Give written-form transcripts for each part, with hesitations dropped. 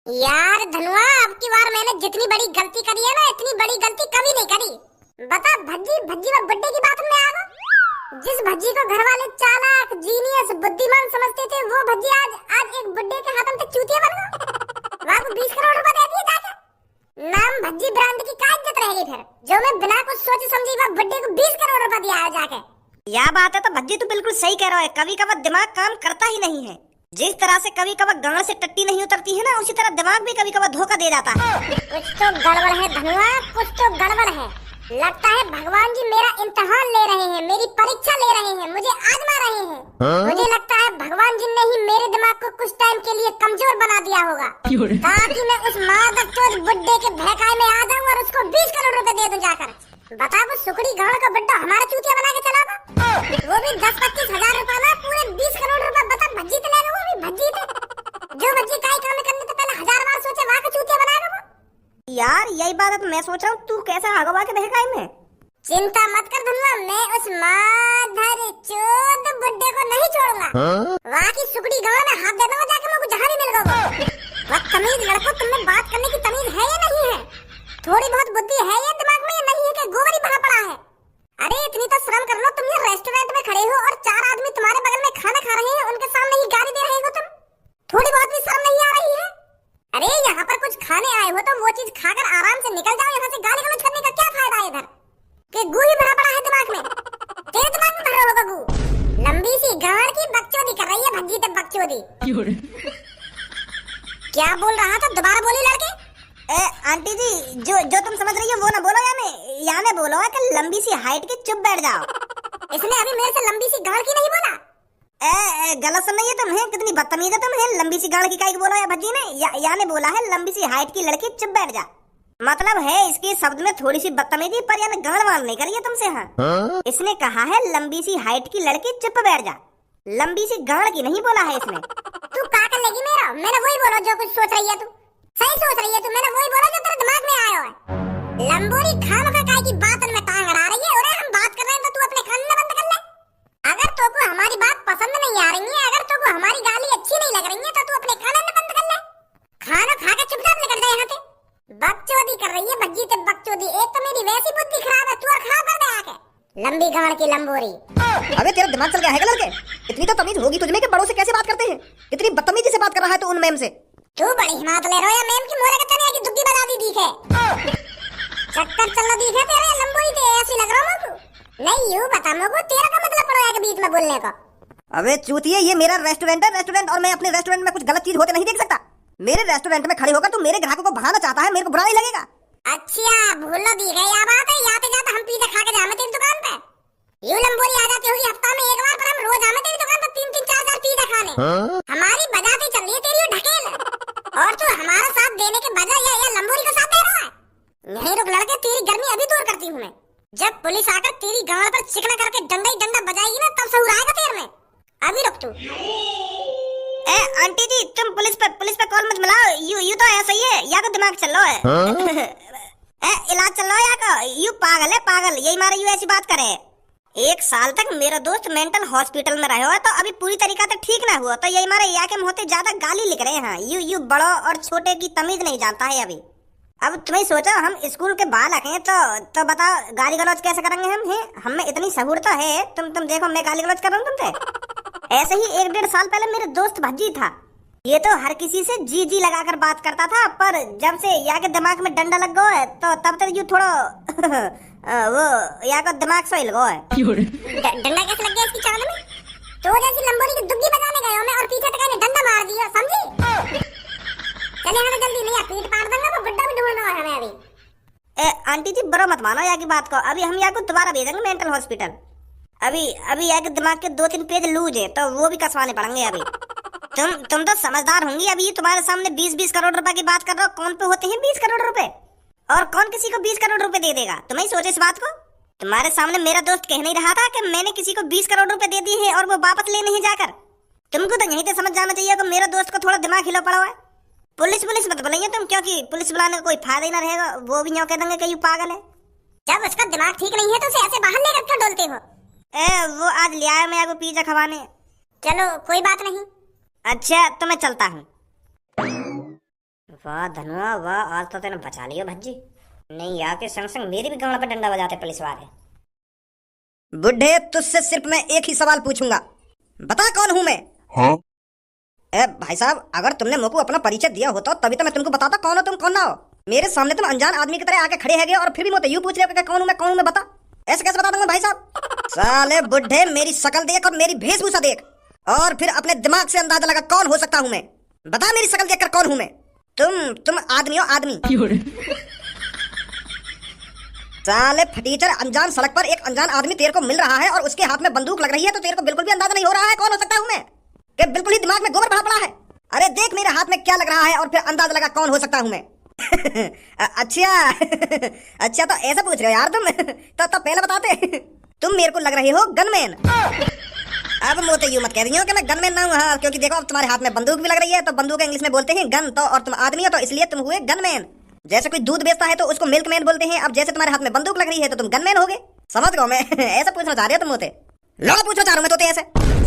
यार धनुआ, अब की बार मैंने जितनी बड़ी गलती करी है ना, इतनी बड़ी गलती कभी नहीं करी। बता, भज्जी भज्जी में बर्थडे की बात में आ गया। जिस भज्जी को घर वाले चालाक, जीनियस, बुद्धिमान समझते थे, वो भज्जी आज एक बर्थडे के हाथम तक चूतिया बन गया। वहाँ को 20 करोड़ रुपए दे दिए जाके। नाम भज्जी ब्रांड की क्या इज्जत रहेगी फिर, जो मैं बिना कुछ सोचे समझे वह बर्थडे को 20 करोड़ रुपए दिया है जाके। यह बात है तो भज्जी तू बिल्कुल सही कह रहा है। कभी कभी दिमाग काम करता ही नहीं है। जिस तरह से कभी कभी गांड से टट्टी नहीं उतरती है ना, उसी तरह दिमाग भी कभी कभी धोखा दे जाता है। कुछ तो गड़बड़ है धनुआ, कुछ तो गड़बड़ है। लगता है भगवान जी मेरा इम्तिहान ले रहे हैं, मेरी परीक्षा ले रहे हैं, मुझे आजमा रहे हैं। मुझे लगता है भगवान जी ने ही मेरे दिमाग को कुछ टाइम के लिए कमजोर बना दिया होगा, ताकि मैं उस मादकचोद बुड्ढे के भहकाए में आ जाऊं और उसको 20 करोड़ रुपए दे दूं जाकर। बता, वो सुकड़ी गांव का बुड्ढा हमारा चूतिया बना के चला था, वो भी 10-25 हजार रुपए में पूरे 20 करोड़ रुपए। बता, भज्जी तो लेगा, वो भी भज्जी थे। जो भज्जी काई काम करने तो पहले 1000 बार सोचे, वहां का चूतिया बनाएगा वो। यार यही बात है तो मैं सोच रहा हूँ तू कैसे आगवा के बहकाई में। चिंता मत कर धनुआ, मैं उस माधर चोद बुड्ढे को नहीं छोड़ूंगा। वहाँ की सुकड़ी गांव में हाथ दे दूंगा जाके, मुझे जहाँ भी मिल गया वो। बदतमीज लड़को, तुमने बात करने की तमीज है या नहीं है? थोड़ी बहुत बुद्धि है ये दिमाग में या नहीं है कि गोबर ही भरा पड़ा है? अरे इतनी तो शर्म कर लो, तुम ये रेस्टोरेंट में खड़े हो और 4 आदमी तुम्हारे बगल में खाना खा रहे हैं, उनके सामने ही गाली दे रहे हो तुम। थोड़ी बहुत भी शर्म नहीं आ रही है? अरे यहाँ पर कुछ खाने आए हो तो वो चीज खाकर आराम से निकल जाओ यहाँ से। गाली गलौज करने का क्या फायदा है इधर? कि गू ही भरा पड़ा है दिमाग में। तेरे दिमाग में भरा होगा गू। लंबी सी गाड़ की बकचोदी कर रही है भज्जी ते बकचोदी। क्या बोल रहा था, दोबारा बोली लड़के। आंटी जी, जो तुम समझ रही हो वो ना बोलो। याने बोलो है कि लंबी सी हाइट की चुप बैठ जाओ। इसने अभी मेरे से लंबी सी गाड़ की नहीं बोला। गलत सुन रही है तुम, है कितनी बदतमीज है तुम। है लंबी सी गाड़ की काई बोलो या भज्जी ने। याने बोला है लंबी सी हाइट की लड़की चुप बैठ जा। मतलब है इसके शब्द में थोड़ी सी बदतमीजी, पर यानी गाड़ वाड़ नहीं करी है तुमसे। हाँ, इसने कहा है लंबी सी हाइट की लड़की चुप बैठ जा, लंबी सी गाड़ की नहीं बोला है इसने। तू का कर लेगी मेरा? मैंने वही बोला जो कुछ सोच रही है तू। सही सोच रही है तू, मैंने वही बोला जो तेरे दिमाग में आया है। लंबोरी खामखा काय की बात में टांग अड़ा रही है। और हम बात कर रहे हैं तो तू अपने कान में बंद कर ले। अगर तो को हमारी बात पसंद नहीं आ रही है, अगर तो को हमारी गाली अच्छी नहीं लग रही है, तो तू अपने कान में बंद कर ले। खाना खा के चुपचाप निकल जा यहाँ से। बकचोदी कर रही है भज्जी ते बकचोदी। एक तो मेरी वैसी बुद्धि खराब है, तू और खराब कर दे आके। लंबी गाड़ की लंबोरी। अबे तेरा दिमाग चल गया है लड़के? इतनी तो तमीज होगी तुझमें कि बड़ों से कैसे बात करते हैं। इतनी बदतमीजी से बात कर रहा है तू उन मैम से। तू बड़ी हिम्मत ले रहा है मैम की मोरे के चने की दुग्गी बजा दी दिखे। चक्कर चलना दिखे तेरे लंबोई ते ऐसी लग रहा है। नहीं यूं बता मुझको, तेरा का मतलब पड़ा है के बीच में बोलने का? अबे चूतिए, ये मेरा रेस्टोरेंट है, रेस्टोरेंट, और मैं अपने रेस्टोरेंट में कुछ गलत चीज होते नहीं देख सकता। मेरे रेस्टोरेंट में खड़े होकर तू मेरे ग्राहकों को भगाना चाहता है, मेरे को बुरा नहीं लगेगा। अच्छा भूल दी गई या बात है। याते जाते हम पिज्जा खा के जामे तेरी दुकान पे। यूं लंबोरी आ जाती होगी हफ्ता में एक बार, पर हम रोज आमे तेरी दुकान पे 3-3, 4-4 पिज्जा खाने। हमारी बजाती चल रही है तेरी ढकेल, और तू हमारा साथ देने के बजाय या लंबोरी का साथ दे रहा है। नहीं रुक लड़के, तेरी गर्मी अभी दूर करती हूँ मैं। जब पुलिस आकर तेरी गांव पर चिकना करके डंडा ही डंडा बजाएगी ना, तब सहूर आएगा तेरे में। अभी रुक तू। आंटी जी, तुम पुलिस पे कॉल मत मिलाओ। यू तो ऐसा ही है, या तो दिमाग चल रहा है। इलाज चल रहा है या का? यू पागल है, पागल। यही मारे यू ऐसी बात करे। 1 साल तक मेरा दोस्त मेंटल हॉस्पिटल में रहा हो तो अभी पूरी तरीका से ठीक ना हुआ, तो यही मारे या के होते ज्यादा गाली लिख रहे हैं। यू बड़ों और छोटे की तमीज नहीं जानता है अभी। अब तुम्हें सोचो हम स्कूल के बालक हैं, तो बताओ गाली गलौज कैसे करेंगे हम? हैं हमें इतनी सहूरता है। तुम देखो मैं गाली गलौज कर रहा हूँ तुमसे। ऐसे ही 1-1.5 साल पहले मेरे दोस्त भज्जी था। ये तो हर किसी से जी लगाकर बात करता था, पर जब से या के दिमाग में डंडा लग गया है तो तब तक यू थोड़ा वो या का दिमाग सोइल गया है। डंडा कैसे लग गया इसकी चाल में? तो जैसी लंबोरी की दुग्गी बजाने गए हो मैं, और पीछे तक डंडा मार दिया, समझी? चले हमें जल्दी, नहीं पीठ पाड़ दूंगा, वो गुड्डा भी ढूंढना है हमें अभी। आंटी जी बुरा मत मानो या की बात को। अभी हम या को दोबारा भेजेंगे मेंटल हॉस्पिटल। अभी या के दिमाग के 2-3 पेज लूज है, तो वो भी कसवाने पड़ेंगे अभी। तुम तो समझदार होंगी। अभी तुम्हारे सामने 20-20 करोड़ रुपए की बात कर रहा हो। कौन पे होते हैं 20 करोड़ रुपए? और कौन किसी को 20 करोड़ रुपए दे देगा? तुम्हें सोचे इस बात को। तुम्हारे सामने मेरा दोस्त कह नहीं रहा था कि मैंने किसी को 20 करोड़ रुपए दे दिए हैं और वो वापस ले नहीं जाकर। तुमको तो यहीं से समझ जाना चाहिए कि मेरा दोस्त को थोड़ा दिमाग हिला पड़ा हुआ है। पुलिस मत बुलाइए तुम, क्योंकि पुलिस बुलाने का कोई फायदा ही ना रहेगा। वो भी यूं कह देंगे कि यू पागल है। जब उसका दिमाग ठीक नहीं है तो उसे ऐसे बाहर लेकर क्यों डोलते हो? वो आज ले आया मैं आपको पिज्जा खवाने। चलो कोई बात नहीं। अच्छा तो मैं चलता हूँ। वाह धनुआ वाह, आज तो तेने बचा लियो भज्जी। नहीं आके संग संग मेरी भी गांड पे डंडा बजाते पुलिस वाले। बुढ़े तुझसे सिर्फ मैं एक ही सवाल पूछूंगा, बता कौन हूं मैं? हाँ? ए भाई साहब, अगर तुमने मुझको अपना परिचय दिया होता तभी तो मैं तुमको बताता कौन हो तुम कौन ना हो। मेरे सामने तुम अनजान आदमी की तरह आके खड़े हैं और फिर भी मुझे यूं पूछ रहे हो कि कौन हूं मैं, बता। ऐसे कैसे बता दूंगा भाई साहब? साले बुढ़े, मेरी शक्ल देख और मेरी वेशभूषा देख और फिर अपने दिमाग से अंदाजा लगा कौन हो सकता हूं मैं। बता मेरी शक्ल देखकर कौन हूं मैं? तुम आदमी हो, आदमी। साले फटीचर, अनजान सड़क पर एक अनजान आदमी तेरे को मिल रहा है और उसके हाथ में बंदूक लग रही है तो तेरे को बिल्कुल भी अंदाजा नहीं हो रहा है कौन हो सकता हूं मैं? कि बिल्कुल ही दिमाग में गोबर भरा पड़ा है? अरे देख मेरे हाथ में क्या लग रहा है और फिर अंदाजा लगा कौन हो सकता हूं मैं। अच्छा अच्छा, तो ऐसा पूछ रहे हो यार तुम? तो पहले बताते। तुम मेरे को लग रही हो गनमैन। अब मोते यूं मत कह रही हो कि मैं गनमैन ना हूं। हाँ, क्योंकि देखो अब तुम्हारे हाथ में बंदूक भी लग रही है तो बंदूक इंग्लिश में बोलते हैं गन, तो और तुम आदमी हो तो इसलिए तुम हुए गनमैन। जैसे कोई दूध बेचता है तो उसको मिल्कमैन बोलते हैं, अब जैसे तुम्हारे हाथ में बंदूक लग रही है तो तुम गनमैन हो गए। समझ गो मैं। ऐसा पूछना चाह रहे हो तुम मोते? लो पूछो चाह रहा हूं मैं तो ऐसे।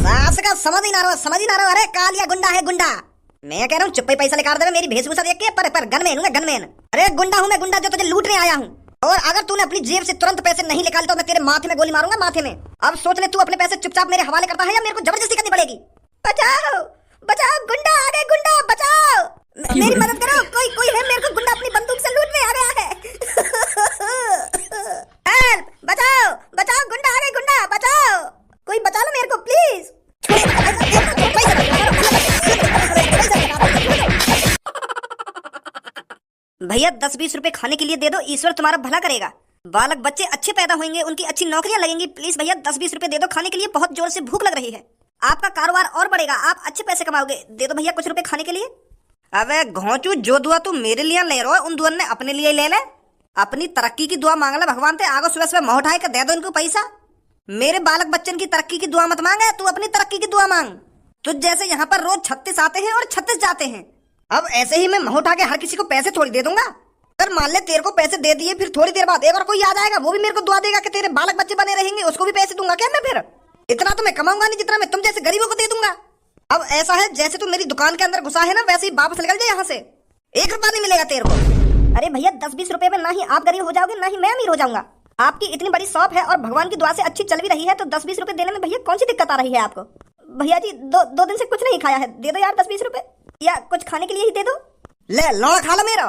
सास का समझ ही ना रहा। अरे कालिया गुंडा है गुंडा। मैं कह रहा हूँ चुप्पे पैसा निकाल दे मेरी वेशभूषा देख के, पर गनमैन हूँ गनमैन। अरे गुंडा हूँ मैं, गुंडा जो तुझे लूटने आया हूँ। और अगर तूने अपनी जेब से तुरंत पैसे नहीं निकाले तो मैं तेरे माथे में गोली मारूंगा, माथे में। अब सोच ले, तू अपने पैसे चुपचाप मेरे हवाले करता है या मेरे को जबरदस्ती करनी पड़ेगी? बचाओ बचाओ, गुंडा आ गए, गुंडा बचाओ, मेरी मदद करो, कोई है, मेरे को गुंडा अपनी बंदूक से लूटने आ गया है। हेल्प, बचाओ बचाओ, गुंडा आ गए, गुंडा बचाओ, कोई बचा लो मेरे को प्लीज। भैया 10-20 रुपए खाने के लिए दे दो, ईश्वर तुम्हारा भला करेगा। बालक बच्चे अच्छे पैदा होंगे, उनकी अच्छी नौकरियां लगेंगी। प्लीज भैया 10-20 रुपए दे दो खाने के लिए, बहुत जोर से भूख लग रही है। आपका कारोबार और बढ़ेगा, आप अच्छे पैसे कमाओगे। दे दो भैया कुछ रुपए खाने के लिए। अबे घोंचू, जो दुआ तू मेरे लिए ले रहा है उन दुआ ने अपने लिए ले ले। अपनी तरक्की की दुआ मांग ले भगवान से, आगो सुबह सुबह मुंह उठाए के दे दो इनको पैसा। मेरे बालक बच्चन की तरक्की की दुआ मत मांगे, तू अपनी तरक्की की दुआ मांग। तुझ जैसे यहाँ पर रोज 36 आते हैं और 36 जाते हैं। अब ऐसे ही मैं मुंह उठा के हर किसी को पैसे थोड़ी दे दूंगा। अगर मान ले तेरे को पैसे दे दिए, फिर थोड़ी देर बाद एक और कोई आ जाएगा, वो भी मेरे को दुआ देगा कि तेरे बालक बच्चे बने रहेंगे, उसको भी पैसे दूंगा क्या मैं? फिर इतना तो मैं कमाऊंगा नहीं जितना मैं तुम जैसे गरीबों को दे दूंगा। अब ऐसा है जैसे तू मेरी दुकान के अंदर घुसा है ना, वैसे ही वापस निकल जाए यहाँ से, 1 रुपया नहीं मिलेगा तेरे को। अरे भैया 10-20 रुपए में ना ही आप गरीब हो जाओगे ना ही मैं अमीर हो जाऊंगा। आपकी इतनी बड़ी शॉप है और भगवान की दुआ से अच्छी चल भी रही है, तो 10-20 रुपए देने में भैया कौन सी दिक्कत आ रही है आपको? भैया जी 2 दिन से कुछ नहीं खाया है, दे दो यार 10-20 रुपए, या कुछ खाने के लिए ही दे दो। ले लौड़ा खा लो मेरा।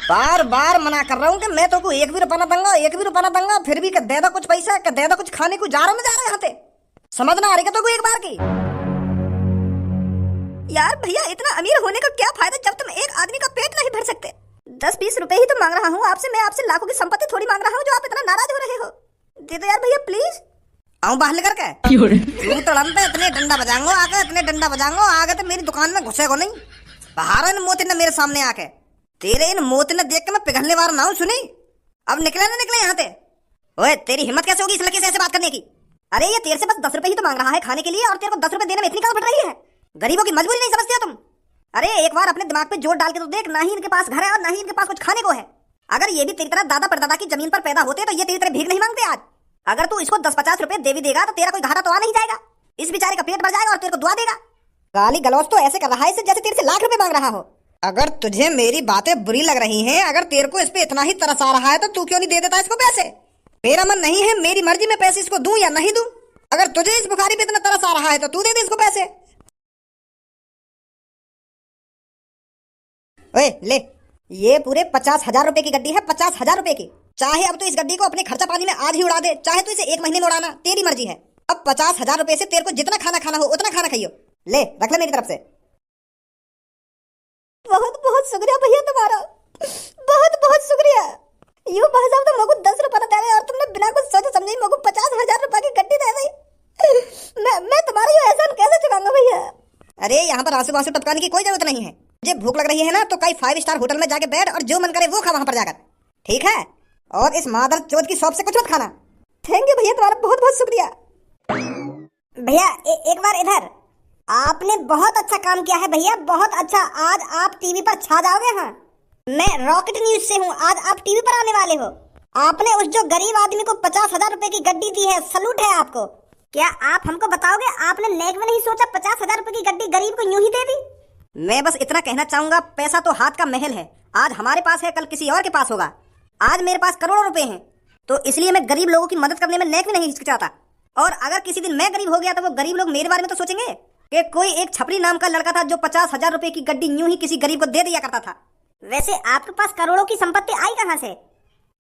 बार बार मना कर रहा हूँ कि मैं तो को 1 भी रुपया ना दूंगा, 1 भी रुपया ना दूंगा, फिर भी दे दो कुछ पैसा, दे दो कुछ खाने को। जा रहा हूँ यहाँ से, समझ ना आ रही तो एक बार की। यार भैया इतना अमीर होने का क्या फायदा जब तुम एक आदमी का पेट नहीं भर सकते। 10-20 रुपए ही तो मांग रहा हूँ आपसे, मैं आपसे लाखों की संपत्ति थोड़ी मांग रहा हूँ जो आप इतना नाराज हो रहे हो। दे दो यार भैया प्लीज। आऊं बाहर लेकर के इतने डंडा बजाऊंगा आके, इतने डंडा बजाऊंगा आगे तो मेरी दुकान में घुसेगो नहीं। बाहर इन मोती ने मेरे सामने आके, तेरे इन मोती ने देख के मैं पिघलने वाला ना हूँ। सुनी, अब निकले ना निकले यहाँ से। ओए तेरी हिम्मत कैसे होगी इस लड़के से ऐसे बात करने की? अरे ये तेरे से बस 10 रुपए ही तो मांग रहा है खाने के लिए और तेरे को 10 रुपए देने में इतनी कहाँ बढ़ रही है? गरीबों की मजबूरी नहीं समझते हो तुम? अरे एक बार अपने दिमाग पे जोर डाल के तो देख, ना ही इनके पास घर है और ना ही इनके पास कुछ खाने को है। अगर ये भी तेरी तरह दादा परदादा की जमीन पर पैदा होते तो ये तेरी तरह भीख नहीं मांगते आज। अगर तू इसको 10-50 रुपए दे भी देगा तो तेरा कोई घाटा तो आ नहीं जाएगा, इस बेचारे का पेट भर जाएगा और तेरे को दुआ देगा। गाली गलौज तो ऐसे कर रहा है जैसे तेरे से लाख रुपए मांग रहा हो। अगर तुझे मेरी बातें बुरी लग रही हैं, अगर तेरे को इस पे इतना ही तरस आ रहा है तो तू क्यों नहीं दे देता इसको पैसे? मेरा मन नहीं है, मेरी मर्जी में पैसे इसको दूं या नहीं दूं। अगर तुझे इस बुखारी पे इतना तरस आ रहा है तो तू दे दे इसको पैसे। ओए ले, ये पूरे 50,000 रुपए की गड्डी है, 50,000 रुपए की। चाहे अब तो इस गड्डी को अपने खर्चा पानी में आज ही उड़ा दे, चाहे तो इसे 1 महीने में उड़ाना, तेरी मर्जी है। अब 50,000 रुपए से तेरे को जितना खाना खाना हो उतना खाना खाइयो। ले रख ले मेरी तरफ से। बहुत बहुत शुक्रिया भैया तुम्हारा, बहुत बहुत शुक्रिया। यूं भाई साहब तुम लोगों को 10 रुपए दे रहे और तुमने बिना कुछ सोचे समझे मेरे को 50,000 रुपए की गड्डी दे दी। मैं तुम्हारा ये एहसान कैसे चुकाऊंगा भैया? अरे यहाँ पर आंसू आंसू टपकाने की कोई जरूरत नहीं है। मुझे भूख लग रही है ना तो कई 5 स्टार होटल में जाके बैठ और जो मन करे वो खा वहां पर जाकर, ठीक है? और इस मादर चोद की शॉप से कुछ मत खाना। थैंक यू भैया, तुम्हारा बहुत बहुत शुक्रिया। भैया एक बार इधर। आपने बहुत अच्छा काम किया है भैया, बहुत अच्छा। आज आप टीवी पर छा जाओगे। हाँ, मैं रॉकेट न्यूज से हूँ, आज आप टीवी पर आने वाले हो। आपने उस जो गरीब आदमी को 50,000 रुपए की गड्डी दी है, सलूट है आपको। क्या आप हमको बताओगे, आपने नेक में नहीं सोचा 50,000 रुपए की गड्डी गरीब को यूं ही दे दी? मैं बस इतना कहना चाहूंगा, पैसा तो हाथ का महल है। आज हमारे पास है, कल किसी और के पास होगा। आज मेरे पास करोड़ों रुपए हैं, तो इसलिए मैं गरीब लोगों की मदद करने में नेक भी नहीं हिचकिचाता। और अगर किसी दिन मैं गरीब हो गया तो वो गरीब लोग मेरे बारे में तो सोचेंगे कि कोई एक छपरी नाम का लड़का था जो 50,000 रुपए की गड्डी यूं ही किसी गरीब को दे दिया करता था। वैसे आपके पास करोड़ों की संपत्ति आई कहाँ से?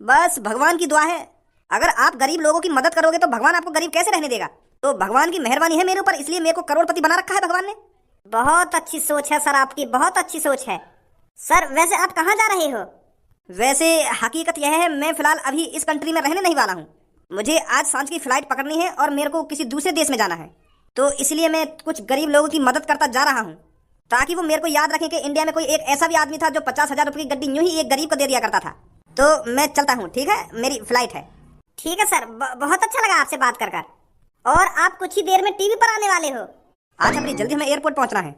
बस भगवान की दुआ है। अगर आप गरीब लोगों की मदद करोगे तो भगवान आपको गरीब कैसे रहने देगा? तो भगवान की मेहरबानी है मेरे ऊपर, इसलिए मेरे को करोड़पति बना रखा है भगवान ने। बहुत अच्छी सोच है सर आपकी, बहुत अच्छी सोच है। सर वैसे आप कहाँ जा रहे हो? वैसे हकीकत यह है, मैं फिलहाल अभी इस कंट्री में रहने नहीं वाला हूँ। मुझे आज सांझ की फ्लाइट पकड़नी है और मेरे को किसी दूसरे देश में जाना है, तो इसलिए मैं कुछ गरीब लोगों की मदद करता जा रहा हूँ, ताकि वो मेरे को याद रखें कि इंडिया में कोई एक ऐसा भी आदमी था जो 50,000 रुपए की गड्डी यूं ही एक गरीब को दे दिया करता था। तो मैं चलता हूँ, ठीक है? मेरी फ्लाइट है। ठीक है सर, बहुत अच्छा लगा आपसे बात कर। और आप कुछ ही देर में टीवी पर आने वाले हो। आज अपनी जल्दी हमें एयरपोर्ट पहुंचना है।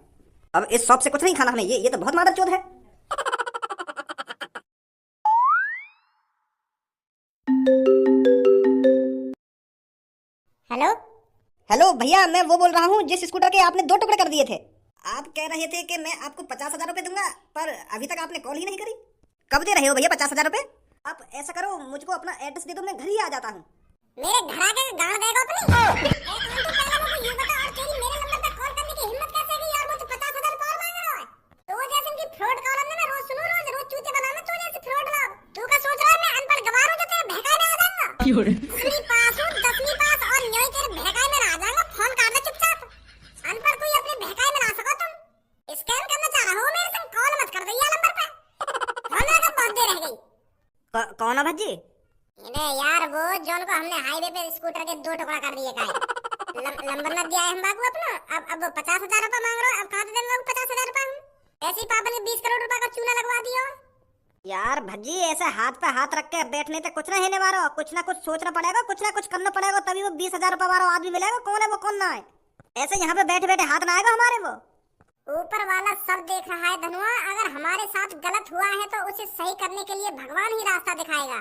अब इस शॉप से कुछ नहीं खाना हमें, ये तो बहुत मादरचोद है। हेलो हेलो भैया, मैं वो बोल रहा हूँ जिस स्कूटर के आपने 2 टुकड़े कर दिए थे। आप कह रहे थे कि मैं आपको 50,000 रुपए दूंगा, पर अभी तक आपने कॉल ही नहीं करी। कब दे रहे हो भैया 50,000 रुपए? आप ऐसा करो, मुझको अपना एड्रेस दे दो, मैं घर ही आ जाता हूँ। मेरे घर आके गाड़ देगा अपनी। ये बता, और तेरी मेरे नंबर पे कॉल करने की हिम्मत कैसे हुई यार? मुझे 50,000 कॉल मांग रहा है। तो वो जैसे इनकी फ्रॉड कॉल है, मैं रोज सुनूं, रोज चूते बनाना। तो जैसे फ्रॉड ना, तू क्या सोच रहा है मैं अनपढ़ गवार हूं जो तेरे भहकाए में आ जाऊंगा? 10वीं पास हूं, 10वीं पास, और यूं ही तेरे भहकाए में आ जाऊंगा। फोन काट दे चुपचाप। अनपढ़ कोई अपने भहकाए में ना सको तुम। स्कैम करना चाह रहा हो मेरे संग? कॉल मत कर भैया नंबर पे। फोन लगा बहुत देर रह गई। कौन है भज्जी? अरे यार वो जॉन को हमने हाईवे पे स्कूटर के 2 टुकड़ा कर दिए का है। नंबर न दिया है हम बाबू अपना। अब 50,000 रुपए मांग रहे हो। अब कहाँ से देंगे 50,000 रुपए हम? ऐसे ही पापा ने 20 करोड़ रुपए का चूना लगवा दिया। यार भज्जी, ऐसे हाथ पे हाथ रख के बैठने से कुछ ना होने वाला। कुछ ना कुछ सोचना पड़ेगा, कुछ ना कुछ करना पड़ेगा, तभी वो 20,000 रुपए वाला आदमी मिलेगा। कौन है वो, कौन ना है? ऐसे यहाँ पे बैठे बैठे हाथ ना आएगा हमारे। वो ऊपर वाला सब देख रहा है धनुआ। अगर हमारे साथ गलत हुआ है तो उसे सही करने के लिए भगवान ही रास्ता दिखाएगा।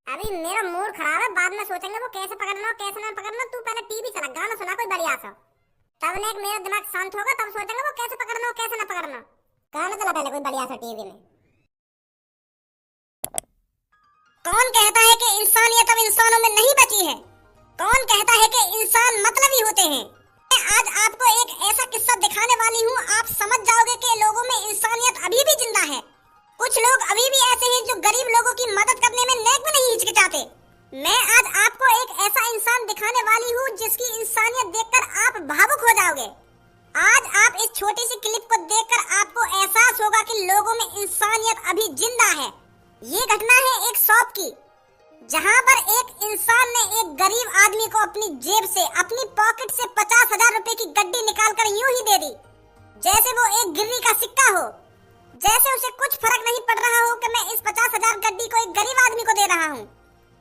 अभी मेरा मूड खराब है, बाद में सोचेंगे वो कैसे पकड़ना हो कैसे ना पकड़ना। तू पहले टीवी चला, गाना सुना कोई बढ़िया सा, तब ने मेरा दिमाग शांत होगा, तब सोचेंगे वो कैसे पकड़ना हो कैसे ना पकड़ना। गाना चला पहले कोई बढ़िया सा टीवी में। कौन कहता है कि इंसानियत अब इंसानों में नहीं बची है? कौन कहता है कि इंसान मतलबी होते हैं? मैं आज आपको एक ऐसा किस्सा दिखाने वाली हूँ, आप समझ जाओगे कि लोगों में इंसानियत अभी भी जिंदा है। कुछ लोग अभी भी ऐसे हैं जो गरीब लोगों की मदद करने में नेक भी नहीं हिचकिचाते। मैं आज आपको एक ऐसा इंसान दिखाने वाली हूँ जिसकी इंसानियत देखकर आप भावुक हो जाओगे। आज आप इस छोटी सी क्लिप को देखकर आपको एहसास होगा कि लोगों में इंसानियत अभी जिंदा है। ये घटना है एक शॉप की, जहाँ पर एक इंसान ने एक गरीब आदमी को अपनी जेब से, अपनी पॉकेट से 50,000 रुपए की गड्डी निकालकर यूं ही दे दी, जैसे वो एक गिर्री का सिक्का हो। जैसे उसे कुछ फर्क नहीं पड़ रहा हो कि मैं इस 50,000 गड्डी को एक गरीब आदमी को दे रहा हूँ।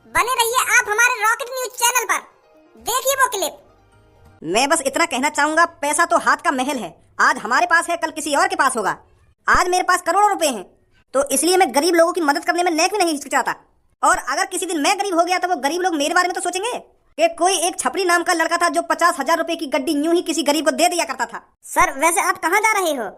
बने रहिए आप हमारे रॉकेट न्यूज चैनल पर, देखिए वो क्लिप। मैं बस इतना कहना चाहूंगा, पैसा तो हाथ का महल है। आज हमारे पास है, कल किसी और के पास होगा। आज मेरे पास करोड़ों रुपए हैं, तो इसलिए मैं गरीब लोगों की मदद करने में नेक भी नहीं हिचकिचाता। और अगर किसी दिन मैं गरीब हो गया तो वो गरीब लोग मेरे बारे में तो सोचेंगे कि कोई एक छपरी नाम का लड़का था जो 50,000 रुपए की गड्डी यूं ही किसी गरीब को दे दिया करता था। सर वैसे आप कहाँ जा रहे हो?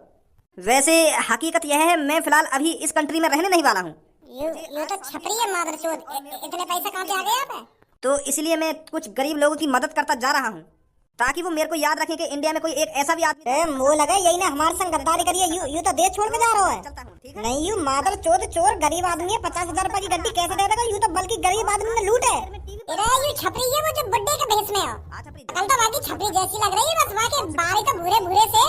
वैसे हकीकत यह है, मैं फिलहाल अभी इस कंट्री में रहने नहीं वाला हूँ। ये तो छपरी है मादरचोद। इतने पैसे कहाँ से आ गए आप? तो इसलिए मैं कुछ गरीब लोगों की मदद करता जा रहा हूँ, ताकि वो मेरे को याद रखें कि इंडिया में कोई एक ऐसा भी आदमी। मुंह लगा यही ना हमारे संग गद्दारी करिए। यू तो देश छोड़ के जा रहा है। चलता हूँ, ठीक है? नहीं यू मादर चोद चोर गरीब आदमी है। 50,000 रुपए की गड्डी कैसे दे देगा? यू तो बल्कि गरीब आदमी ने लूट है। अरे यू छपरी है वो जो बुड्ढे के भेष में हो। कल तो बाकी छपरी जैसी लग रही है, बस वहाँ के बाल तो भूरे भूरे से